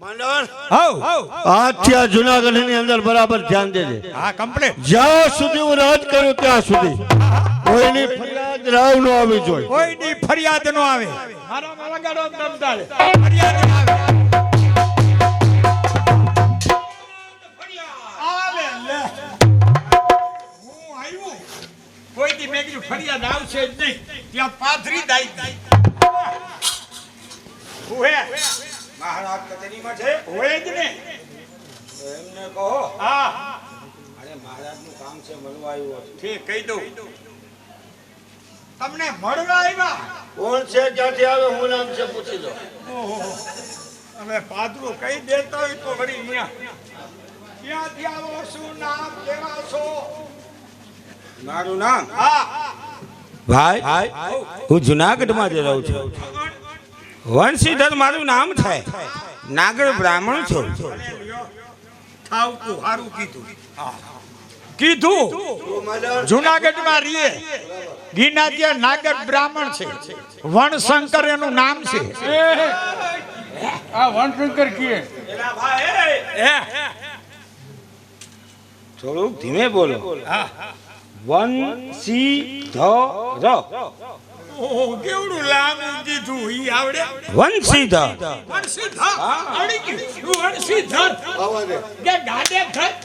આજથી જુનાગઢ ની અંદર બરાબર ધ્યાન દેજે. હા કમ્પ્લીટ. જ્યાં સુધી હું રાજ કરું ત્યાં સુધી કોઈની ફરિયાદ રાવ ન આવી જોઈએ. કોઈની ફરિયાદ ન આવે. મારા લગાડો દમદાર ફરિયાદ ન આવે. આવે લે હું આવ્યો કોઈની મેં કીધું ફરિયાદ આવશે જ નહીં ત્યાં પાથરી દાઈ ઓહે મહારાજ કચેરીમાં છે હોય જ ને એમને કહો. હા અરે મહારાજનું કામ છે મળવા આવ્યો છે. ઠીક કહી દઉં તમને મળવા આવ્યા. કોણ છે ક્યાંથી આવે હું નામ છે પૂછી લો. ઓહો હવે પાદરું કહી દેતા હોય તો વળી અહીંયા ક્યાંથી આવો શું નામ કેવા છો. મારું નામ હા ભાઈ હું જુનાગઢમાં જ રહું છું. વંશીધર મારું નામ છે. નાગર બ્રાહ્મણ છું. થાવકું હારું કીધું. કીધું જુનાગઢમાં રહીએ ગિનાત્ય નાગર બ્રાહ્મણ છે. વણશંકર એનું નામ છે. આ વનશંકર કીએ થોડુંક ધીમે બોલો. વંશીધર ઓહો કેવડું લાંબુ કીધું ઈ આવડે. વંશીધર વણશીધર આવડી ગયું. વણશીધર કે ગાડે ખત.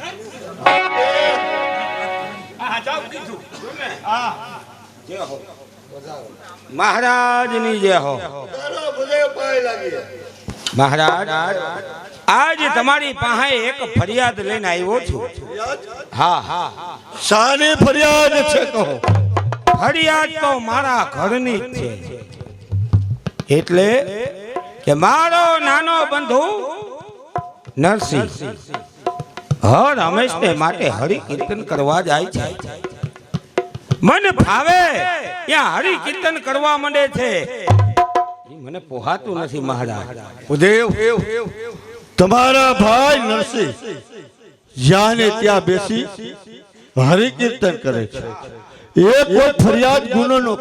હા જાવ કીધું. હા મહારાજની જય હો. મહારાજ આજે તમારી પાસે એક ફરિયાદ લઈને આવ્યો છું. હા હા શાની ફરિયાદ છે કહો. ફરિયાદ તો મારા ઘરની જ છે. એટલે કે મારો નાનો બંધુ નરસિંહ હર હંમેશને માટે હરિ કીર્તન કરવા જાય છે. મને ભાવે ત્યાં હરિ કીર્તન કરવા માંડે છે. મને પોહાતું નથી મહારાજ. ઉદેવ તમારા ભાઈ નરસિંહ જ્યાં ને ત્યાં બેસી હરિ કીર્તન કરે છે. એ કોઈ ફરિયાદ ગુનો નો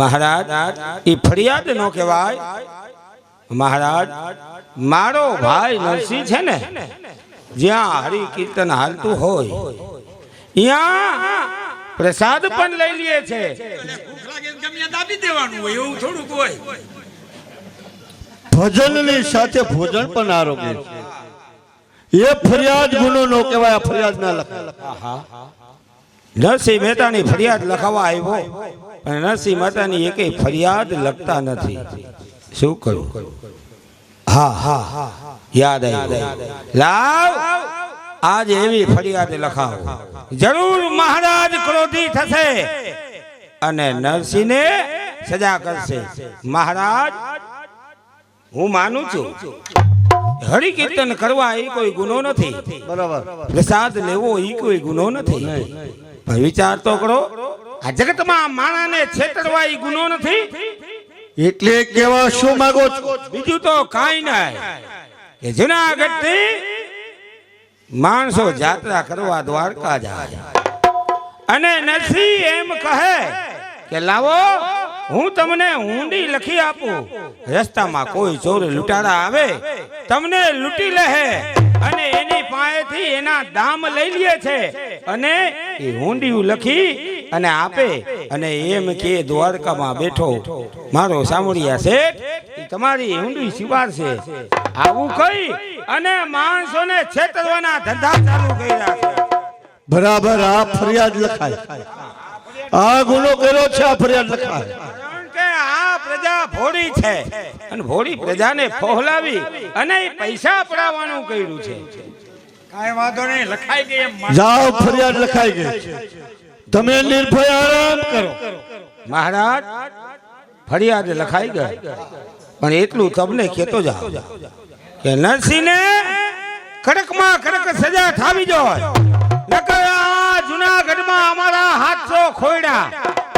મહારાજ એ ફરિયાદ નો કહેવાય. મહારાજ મારો ભાઈ નરસિંહ છે ને જ્યાં હરિ કીર્તન હાલતું હોય ત્યાં પ્રસાદ પણ લઈ લે છે. દાબી દેવાનું હોય એવું થોડુંક હોય. ભજન ની સાથે ભોજન પણ આરોગ્ય છે. એ ફરિયાદ ગુનો નો કહેવાય. ફરિયાદ ના લખાય. નરસિંહ મહેતાની ફરિયાદ લખાવા આવ્યો પણ નરસિંહ મહેતાની એકેય ફરિયાદ લખતા નથી. શું કરું? હા હા યાદ આવી. લાવ આજ એવી ફરિયાદ લખાવો. જરૂર મહારાજ ક્રોધી થશે અને નરસિંહને સજા કરશે. મહારાજ હું માનું છું હરિ કીર્તન કરવા એ કોઈ ગુનો નથી. બરાબર. પ્રસાદ લેવો એ કોઈ ગુનો નથી. પણ વિચાર તો કરો આ જગતમાં માણાને છેતરવા એ ગુનો નથી. એટલે કેવા શું માંગો છો? બીજું તો કાંઈ નહીં કે જુનાગઢથી માણસો જાત્રા કરવા દ્વારકા જાય અને નરસિંહ એમ કહે કે લાવો હું તમને ઊંડી લખી આપું. રસ્તામાં કોઈ ચોર લૂંટારા આવે તમને લૂંટી લે અને એની પાસેથી એના દામ લઈ લે છે અને એ ઊંડિયું લખી અને આપે અને એમ કે દ્વારકામાં બેઠો મારો સામળિયા શેઠ તમારી ઊંડી સ્વીકારશે. આવું કહી અને માણસોને છેતરવાના ધંધા ચાલુ કર્યા છે. બરાબર. આ ફરિયાદ લખાય. આ ગુનો કર્યો છે. આ ફરિયાદ લખાય. કારણ કે આ પ્રજા ભોળી છે અને ભોળી પ્રજાને ફોહલાવી અને પૈસા પડાવવાનું કર્યું છે. કાંઈ વાંધો નહીં લખાઈ ગઈ એમ. જાઓ ફરિયાદ લખાઈ ગઈ. તમે નિર્ભય આરામ કરો. મહારાજ ફરિયાદ લખાઈ ગઈ પણ એટલું તમને કહેતો જાઓ કે નરસિંહને કડકમાં કડક સજા થાવી જોઈએ. નકર આ જુનાગઢમાં અમારા 700 ખોયડા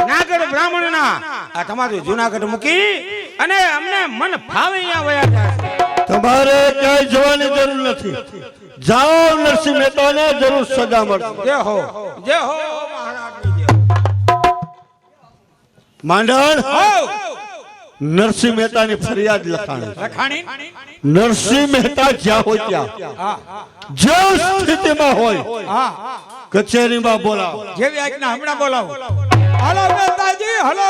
નાગર બ્રાહ્મણના આ તમારું જુનાગઢ મૂકી અને અમને મન ફાવે અહીંયા વયા જાય. તમારે ક્યાંય જવાની જરૂર નથી. જાઓ નરસિંહ મહેતાને જરૂર સજા મળશે. જય હો મહારાજ. માંડણ નરસિંહ મહેતાની ફરિયાદ લખાણી. લખાણી નરસિંહ મહેતા જ્યાં હોય ત્યાં હા જે સ્થિતિમાં હોય હા કચેરીમાં બોલાવો. જેવી આજ્ઞા હમણાં બોલાવો. હલો મહેતાજી હલો.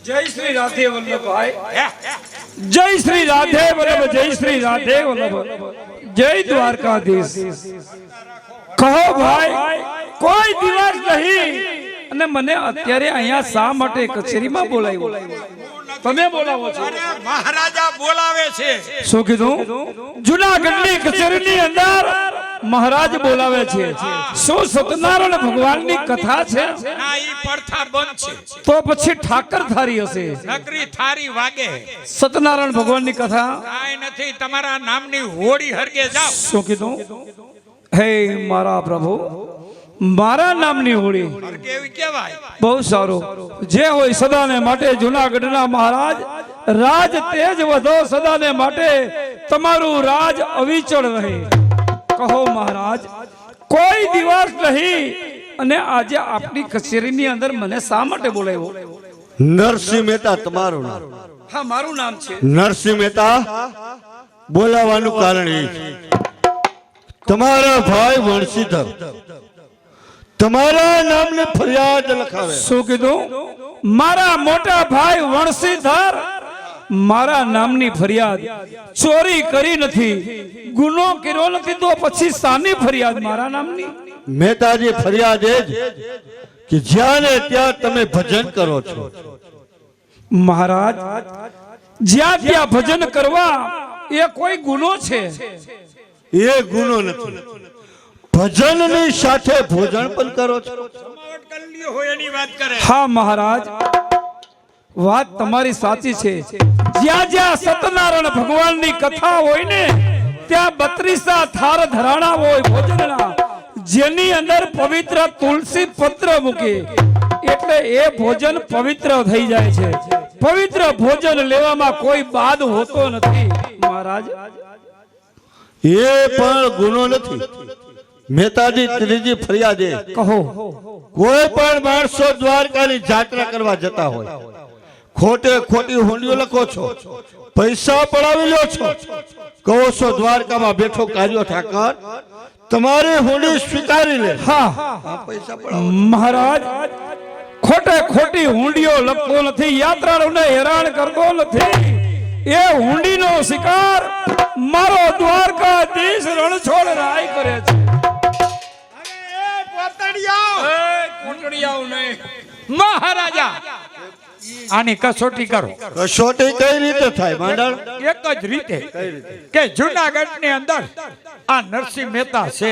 જય શ્રી રાધે વલ્લભભાઈ, જય શ્રી રાધે વલ્લભ, જય શ્રી રાધે વલ્લભ, જય દ્વારકાધીશ. કહો ભાઈ, કોઈ દિવસ નહીં અને મને અત્યારે અહીંયા શા માટે કચેરીમાં બોલાવ્યો? તમે બોલાવો છો? મહારાજા બોલાવે છે. શું કીધું? જુનાગઢની કચેરીની અંદર મહારાજ બોલાવે છે. શું સત્યનારાયણ ભગવાનની કથા છે? ના ઈ પડથા બંધ છે. તો પછી ઠાકર થારી હશે. નકરી થારી વાગે. સત્યનારાયણ ભગવાનની કથા કાઈ નથી. તમારા નામની હોડી હરગે જાઓ. શું કીધું? હે મારા પ્રભુ, મારા નામની હોળી હરગે એવી કહેવાય. બહુ સારું. જે હોય સદાને માટે જુનાગઢના મહારાજ રાજ તેજ વધો, સદાને માટે તમારું રાજ અવિચળ રહે. કહો મહારાજ, કોઈ દિવસ નહીં અને આજે આપની કચેરીની અંદર મને શા માટે બોલાવ્યો? નરસિંહ મહેતા તમારું નામ. હા, મારું નામ છે. નરસિંહ મહેતા બોલાવાનું કારણ એ છે, તમારા ભાઈ વંશીધર તમારા નામની ફરિયાદ લખાવે. શું કીધું? મારા મોટા ભાઈ વંશીધર મારા નામની ફરિયાદ. ચોરી કરી નથી, ગુનો કર્યો નથી, તો પછી સાની ફરિયાદ મારા નામની? મહેતાજી ફરિયાદ એ જ કે જ્યાં ને ત્યાં તમે ભજન કરો છો. મહારાજ, જ્યાં ત્યાં ભજન કરવા એ કોઈ ગુનો છે? એ ગુનો નથી. ભજનની સાથે ભોજન પણ કરો છો. જમાવટ કરી લ્યો હોય એની વાત કરે. હા મહારાજ, વાત તમારી સાચી છે. જ્યાં જ્યાં સત્યનારાયણ ભગવાનની કથા હોય ને ત્યાં 32 થાર ધરાણા હોય ભોજનના, જેની અંદર પવિત્ર તુલસી પત્ર મૂકે એટલે એ ભોજન પવિત્ર થઈ જાય છે. પવિત્ર ભોજન લેવામાં કોઈ બાદ હોતો નથી મહારાજ. એ પણ ગુનો નથી. મહેતાજી ત્રીજી ફરિયાદ એ, કહો. કોઈ પણ માણસો દ્વારકાની જાત્રા કરવા જતા હોય, ખોટે ખોટી હોંડીઓ લખો છો, પૈસા પડાવી લો છો, કહો છો દ્વારકામાં બેઠો કાર્યો ઠાકર તમારી હોંડી સ્વીકારી લે. હા પૈસા પડાવો. મહારાજ, ખોટે ખોટી હુંડીઓ લખતો નથી, યાત્રાળુને હેરાન કરતો નથી. એ હુંડીનો શિકાર મારો દ્વારકાધીશ રણછોડ રાય કરે છે. મહારાજા આની કસોટી કરો. કસોટી કઈ રીતે થાય માંડળ? એક જ રીતે કે જુનાગઢ ની અંદર આ નરસિંહ મહેતા છે,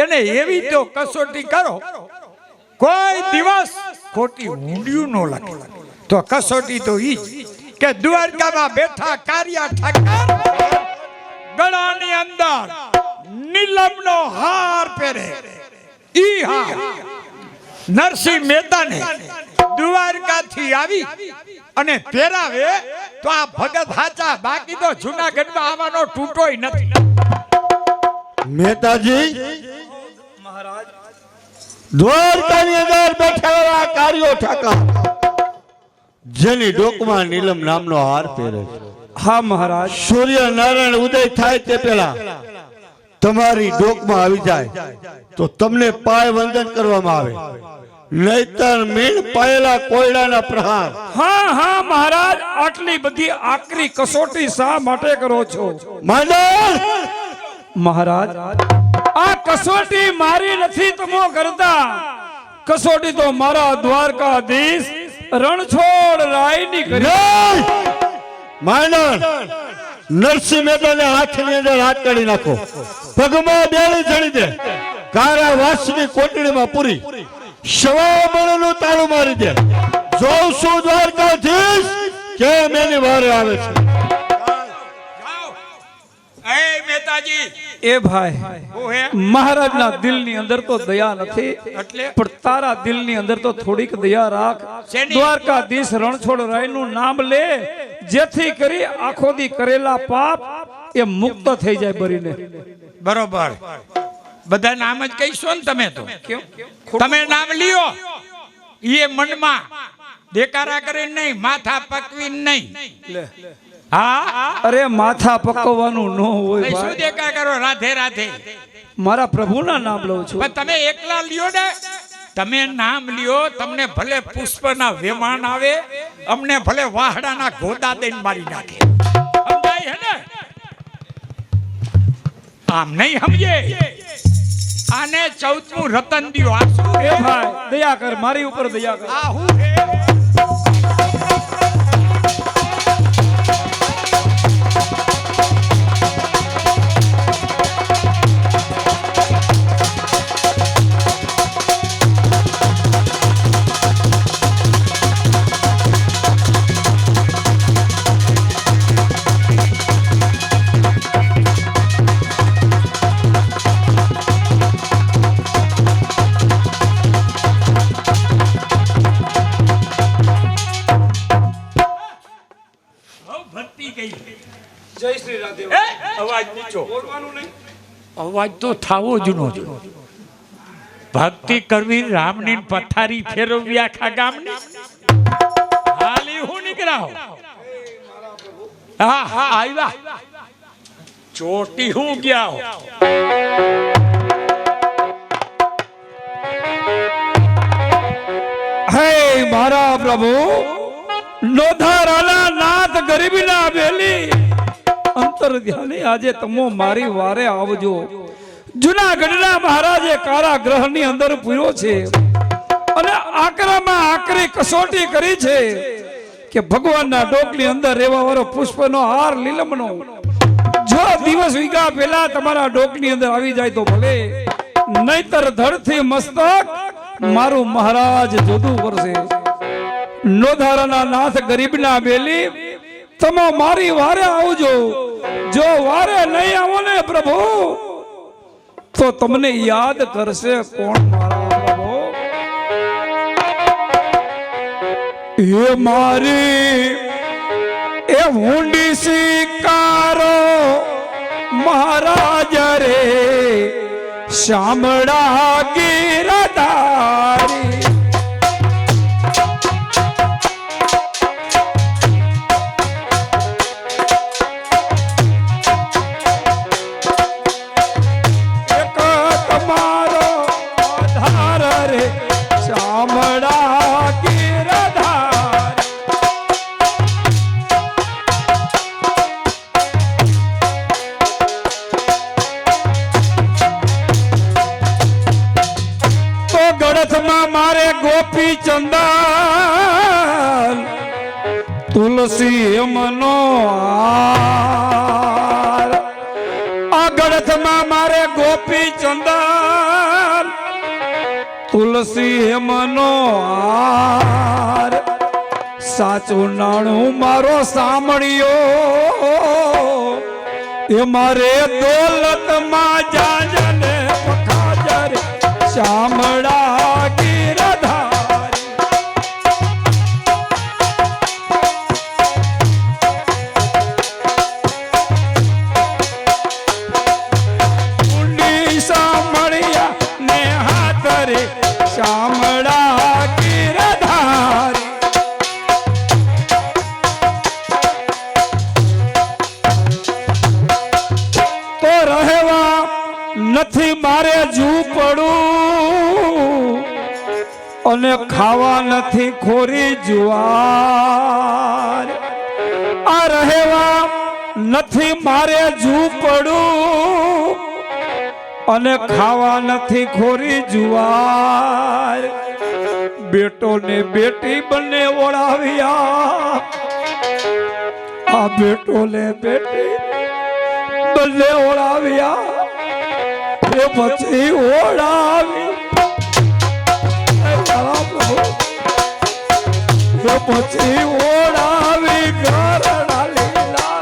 એને એવી તો કસોટી કરો કોઈ દિવસ ખોટી ઊંડિયું ન લાગે. તો કસોટી તો ઈ જ કે દ્વારકામાં બેઠા કાર્યા ઠાકર ગળાની અંદર નીલમનો હાર પહેરે. ઈ હાર નરસિંહ મહેતાને દ્વારકાથી આવી અને પહેરાવે તો આ ભગત હાચા, બાકી તો જુનાગઢમાં આવવાનો ટૂટોય નથી. મહેતાજી, દ્વારકાની અંદર બેઠા કાર્યો ઠાકર જેની ડોકમાં નીલમ નામનો હાર પહેરે છે. હા મહારાજ. સૂર્ય નારાયણ ઉદય થાય તે પહેલા તમારી ડોકમાં આવી જાય તો તમને પાય વંદન કરવામાં આવે, નહીતર મીણ પાયેલા કોયડાના પ્રહાર. હા હા મહારાજ, આટલી બધી આકરી કસોટી શા માટે કરો છો? માંડલ, મહારાજ આ કસોટી મારી નથી તમો કરતા, કસોટી તો મારા દ્વારકાધીશ રણછોડ રાયની કરી. માંડલ, નરસિંહ મહેતાને હાથની અંદર હાથ કાઢી નાખો, પગમાં બેડી ચડી દે, કારાવાસની કોટડીમાં પૂરી, શવામણનું તાળું મારી દે. જોઉં છું દ્વારકાધીશ કેમ એની વારે આવે છે. એ મહેતાજી, એ ભાઈ હું હે મહારાજના દિલની અંદર તો દયા નથી, એટલે પણ તારા દિલની અંદર તો થોડીક દયા રાખ. શેની? દ્વારકાધીશ રણછોડ રાયનું નામ લે, જેથી કરી આખો દી કરેલા પાપ એ મુક્ત થઈ જાય બરીને. બરોબર, બધા નામ જ કહીશો ને તમે તો. તમે નામ લ્યો, એ મનમાં દેકારા કરીને નહીં, માથા પકવી નહીં. હા, અરે માથા પકવવાનું ન હોય શું ભાઈ, દેકાર કરો? રાધે રાધે. મારા પ્રભુના નામ લઉં છું. પણ તમે એકલા લ્યો ને, તમે નામ લ્યો, તમને ભલે પુષ્પના વેમાન આવે, અમને ભલે વાહડાના ગોદા દઈને મારી નાખે. સમજાય હે ને? આમ નહીં સમજે. આને 14મું રતન દ્યો. આ શું એ ભાઈ દયા કર, મારી ઉપર દયા કર. આ હું હે? જય શ્રી રાધે. અવાજ નીચો, બોલવાનું નહીં. અવાજ તો થાવો જ નો જો. ભક્તિ કરવી, રામની પથારી ફેરવવી આખા ગામની. હાલી હું નીકળાવ. હા હા આવ્યા. ચોટી હું ગયા. હે મારા પ્રભુ, લોધારાના નાથ ગરીબીના બેલી અંતર ધ્યાને આજે તમો મારી વારે આવજો. જુનાગઢના મહારાજે કારાગૃહની અંદર પૂર્યો છે અને આકરામાં આકરી કસોટી કરી છે કે ભગવાનના ડોકની અંદર રહેવા વાળો પુષ્પનો હાર લીલમનો જો દિવસ વીગા પહેલા તમારા ડોકની અંદર આવી જાય તો ભલે, નહીતર ધડથી મસ્તક મારું મહારાજ જોદું કરશે. લોધારાના નાથ ગરીબના બેલી તમે મારી વારે આવજો. જો વારે નહીં આવો ને પ્રભુ તો તમને યાદ કરશે કોણ મારા પ્રભુ? એ મારી એ ઊંડી શિકારો મહારાજ રે શામળા ગીરધારી. ગોપી ચંદન તુલસી મનો આ ગળથમાં મારે ગોપી ચંદન તુલસી મનો સાચું નાણું મારો સાંભળ્યો એ મારે દોલતમાં જાજને પખાજર શામળા ગીરધારી. ઊંડી સાંભળ્યા ને હાથ રે શામળા ગીરધારી. તો રહેવા મારે ઝૂંપડું અને ખાવા નથી ખોરી જુવાર આ રહેવા નથી મારે ઝૂંપડું અને ખાવા નથી ખોરી જુવાર બેટો ને બેટી બંને ઓળાવ્યા આ બેટો ને બેટી બંને ઓળાવ્યા એ પછી ઓળાવી એ પછી ઓળાવી ઘરના લીલા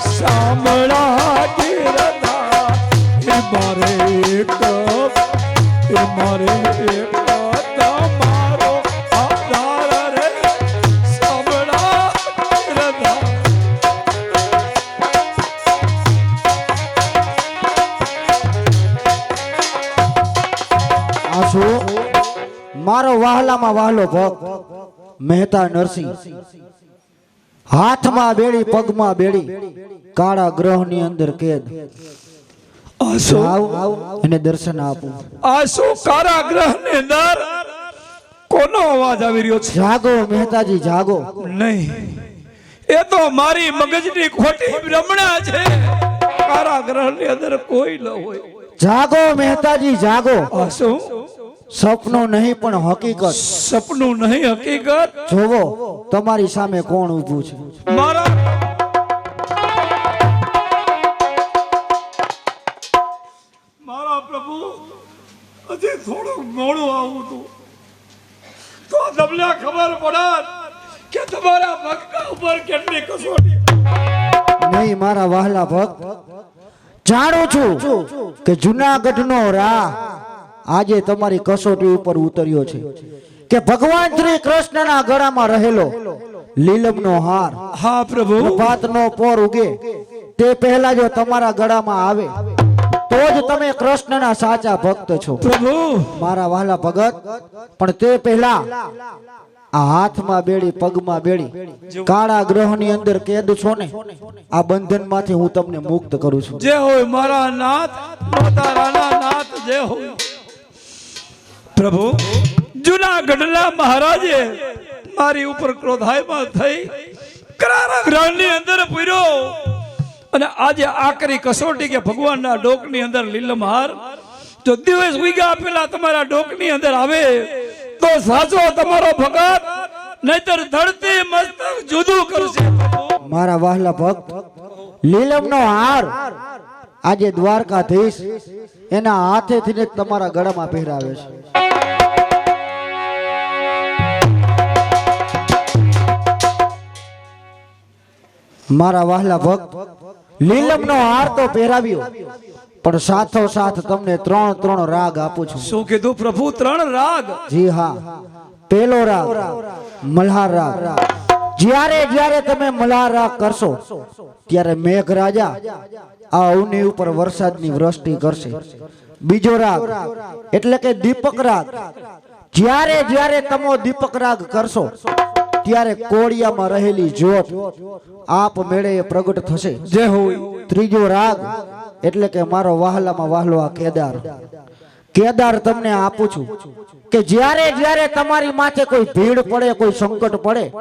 સાંભળા ગીરના એ મારે એક તમારો આધાર રે સાંભળા ગીરના આશુ મારો વહાલામાં વહાલો ભક્ત મહેતા નરસિંહ હાથમાં બેડી પગમાં બેડી કાળા ગ્રહની અંદર કેદ આશો એને દર્શન આપું આશો કારાગૃહની અંદર કોનો અવાજ આવી રહ્યો છે જાગો મહેતાજી જાગો નહીં એ તો મારી મગજની ખોટી ભ્રમણા છે કારાગૃહની અંદર કોઈ ન હોય જાગો મહેતાજી જાગો આશો સપનું નહીં પણ હકીકત સપનું નહીં હકીકત જોવો તમારી સામે કોણ ઊભું છે મારા પ્રભુ હજી થોડું મોડું આવું તું તો તમને ખબર પડત કે તમારા ભક્ત ઉપર કેટલી કસોટી નહીં મારા વહાલા ભક્ત જાણું છું કે જુનાગઢનો રાહ આજે તમારી કસોટી ઉપર ઉતર્યો છે કે ભગવાન શ્રી કૃષ્ણના ગળામાં રહેલો લીલમનો હાર હા પ્રભુ પ્રભાતનો પોર ઉગે તે પહેલા જો તમારા ગળામાં આવે તો જ તમે કૃષ્ણના સાચા ભક્ત છો પ્રભુ મારા વહાલા ભગત પણ તે પહેલા આ હાથમાં બેડી પગમાં બેડી કાળા ગ્રહની અંદર કેદ છો ને આ બંધનમાંથી હું તમને મુક્ત કરું છું જે હોય મારા નાથ માતારાના નાથ જે હોય પ્રભુ જુનાગઢના મહારાજે મારી ઉપર ક્રોધાયમાન થઈ કારાગૃહની અંદર પૂર્યો અને આજે આકરી કસોટી કે ભગવાનના ડોકની અંદર લીલમહાર જો દિવસ ઉગ્યા પેલા તમારા ડોકની અંદર આવે તો સાચો તમારો ભગત નહીતર ધરતી મસ્તક જુદું કરશે મારા વહાલા ભક્ત લીલમનો હાર આજે દ્વારકાધીશ એના હાથેથી જ તમારા ગળામાં પહેરાવે છે મારા વહાલા ભક્ત લીલમનો હાર તો પહેરાવ્યો પણ સાથો સાથ તમને ત્રણ રાગ આપું છું શું કીધું પ્રભુ 3 રાગ જી હા પહેલો રાગ મલ્હાર રાગ જ્યારે તમે મલ્હાર રાગ કરશો ત્યારે મેઘરાજા આ અવની ઉપર વરસાદની વૃષ્ટિ કરશે બીજો રાગ એટલે કે દીપક રાગ જ્યારે તમે દીપક રાગ કરશો ત્યારે કોળિયામાં રહેલી જ્યોત આપ મેળે પ્રગટ થશે જે હોય ત્રીજો રાગ એટલે કે મારો વહાલામાં વહાલો આ કેદાર તમને આપું છું કે જ્યારે તમારી માથે કોઈ ભીડ પડે કોઈ સંકટ પડે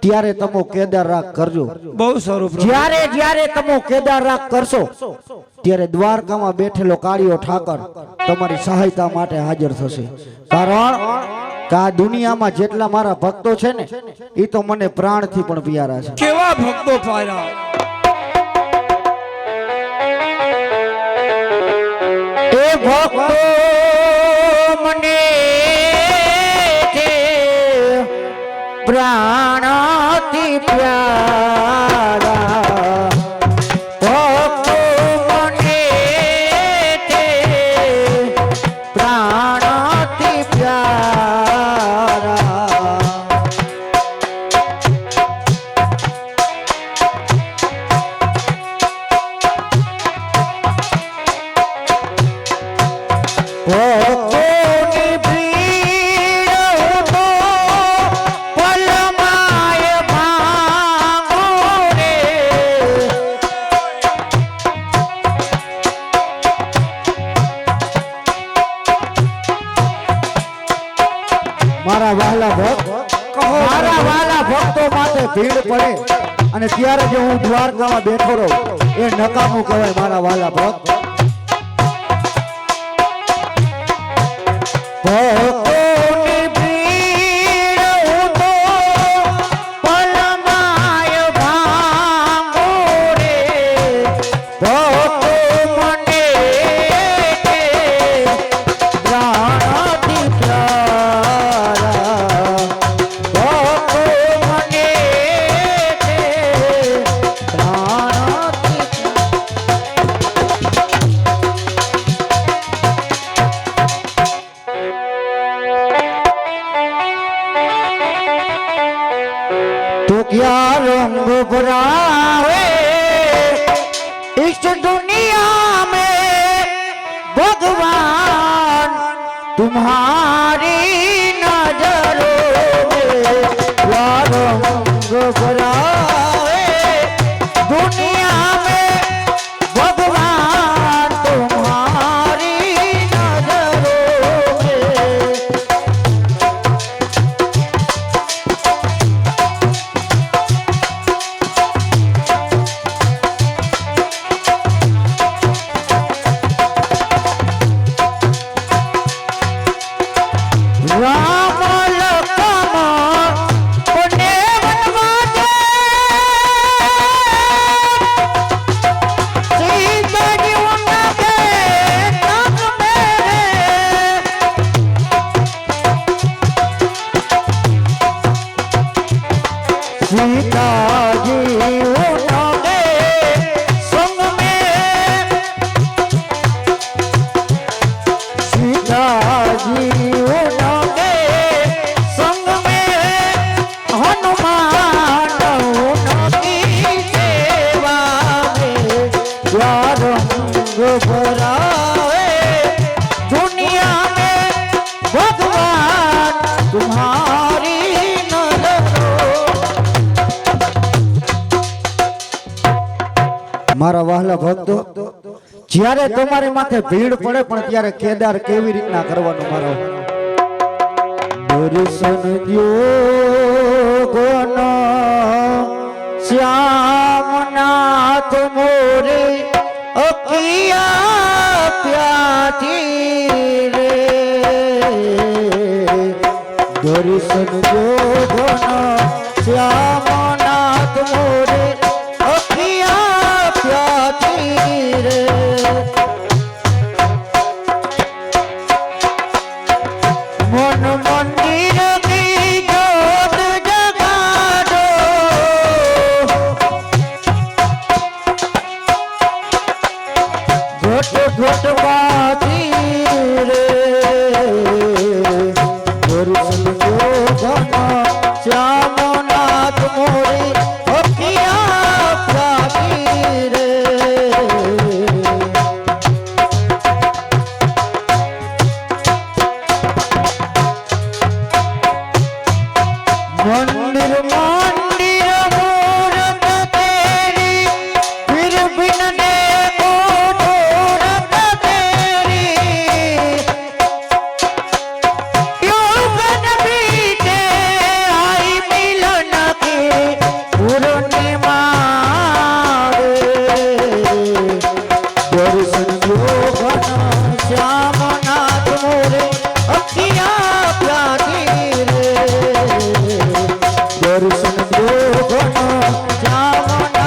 ત્યારે તમે કેદાર રાગ કરજો બહુ સારું પ્રભુ જ્યારે તમે કેદાર રાગ કરશો ત્યારે દ્વારકામાં બેઠેલો કાળિયો ઠાકર તમારી સહાયતા માટે હાજર થશે કારણ કે આ દુનિયામાં જેટલા મારા ભક્તો છે ને એ તો મને પ્રાણથી પણ પ્યારા છે કેવા ભક્તો પાયા એ ભક્તો મને છે પ્રાણથી પ્યારા ભક્તો મને છે પ્રાણથી પ્યારા ભક્તોની ભીડ તો પલમાય ભાંગો મારા વહાલા ભક્તો માટે ભીડ પડે અને ત્યારે જો હું દ્વારકામાં બેઠો રહું એ નકામું કહેવાય મારા વહાલા ભક્ત ભક્તોની ભીડ હું તો પલમાય ભાંગો રે ભક્તો મને પ્રાણથી પ્યારા ભક્તો મને પ્રાણથી तो क्या रंग भरावे इस दुनिया में भगवान तुम्हारी नजरों में क्या रंग भरावे दुनिया में भगवान तुम्हारी नजरों में राम लखन पुण्य वनवासे सीता जी उनके संग में सीता जी उनके संग में सीता जी उनके संग में हनुमान उनकी सेवा में क्या रंग भराए दुनिया में भगवान तुम्हारी नजरों મારા વહાલા ભક્તો જ્યારે તમારી માથે ભીડ પડે પણ ત્યારે કેદાર કેવી રીતના કરવાનું મારો દર્શન દ્યો શ્યામનાથ મોરે અખિયા પ્યાથી રે દર્શન દ્યો શ્યામનાથ મોરે અખિયા પ્યાથી રે मन मंदिर की जोत जगा दो घट घट बाती रे दर्शन जो घना श्यामनाथ मोरे अखिया प्याती रे मंदिर मंदिर मूरत तेरी फिर बिन देखो मूरत तेरी युगन बीते आई मिलन की पूर्णिमा रे दर्शन जो घना श्यामनाथ मोरे अखिया प्यारी रे दर्शन जो घना श्यामनाथ